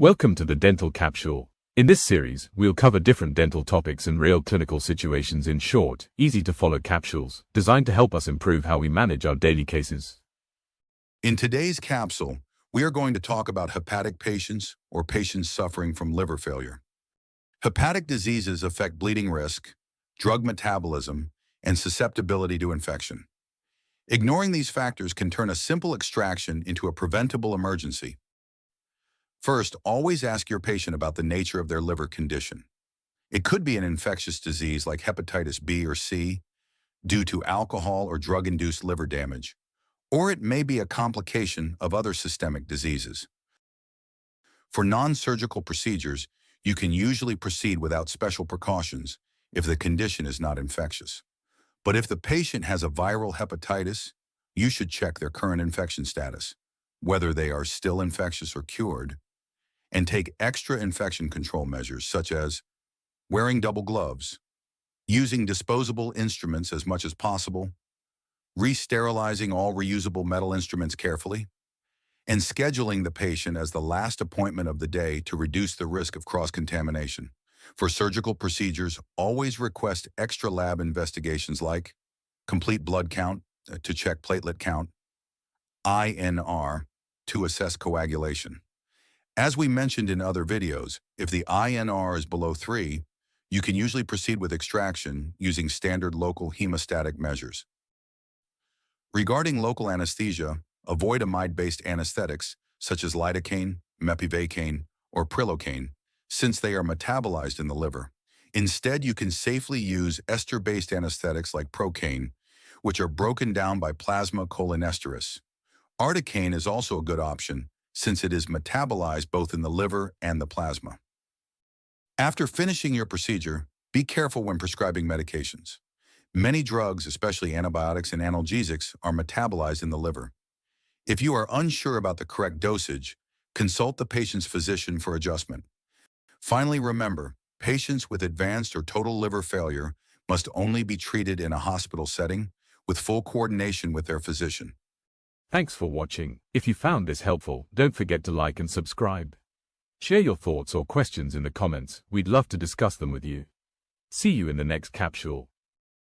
Welcome to the Dental Capsule. In this series, we'll cover different dental topics and real clinical situations in short, easy-to-follow capsules, designed to help us improve how we manage our daily cases. In today's capsule, we are going to talk about hepatic patients or patients suffering from liver failure. Hepatic diseases affect bleeding risk, drug metabolism, and susceptibility to infection. Ignoring these factors can turn a simple extraction into a preventable emergency. First, always ask your patient about the nature of their liver condition. It could be an infectious disease like hepatitis B or C due to alcohol or drug-induced liver damage, or it may be a complication of other systemic diseases. For non-surgical procedures, you can usually proceed without special precautions if the condition is not infectious. But if the patient has a viral hepatitis, you should check their current infection status, whether they are still infectious or cured, and take extra infection control measures such as wearing double gloves, using disposable instruments as much as possible, re-sterilizing all reusable metal instruments carefully, and scheduling the patient as the last appointment of the day to reduce the risk of cross-contamination. For surgical procedures, always request extra lab investigations like complete blood count to check platelet count, INR to assess coagulation. As we mentioned in other videos, if the INR is below 3, you can usually proceed with extraction using standard local hemostatic measures. Regarding local anesthesia, avoid amide-based anesthetics such as lidocaine, mepivacaine, or prilocaine, since they are metabolized in the liver. Instead, you can safely use ester-based anesthetics like procaine, which are broken down by plasma cholinesterase. Articaine is also a good option, since it is metabolized both in the liver and the plasma. After finishing your procedure, be careful when prescribing medications. Many drugs, especially antibiotics and analgesics, are metabolized in the liver. If you are unsure about the correct dosage, consult the patient's physician for adjustment. Finally, remember, patients with advanced or total liver failure must only be treated in a hospital setting with full coordination with their physician. Thanks for watching. If you found this helpful, don't forget to like and subscribe. Share your thoughts or questions in the comments. We'd love to discuss them with you. See you in the next capsule.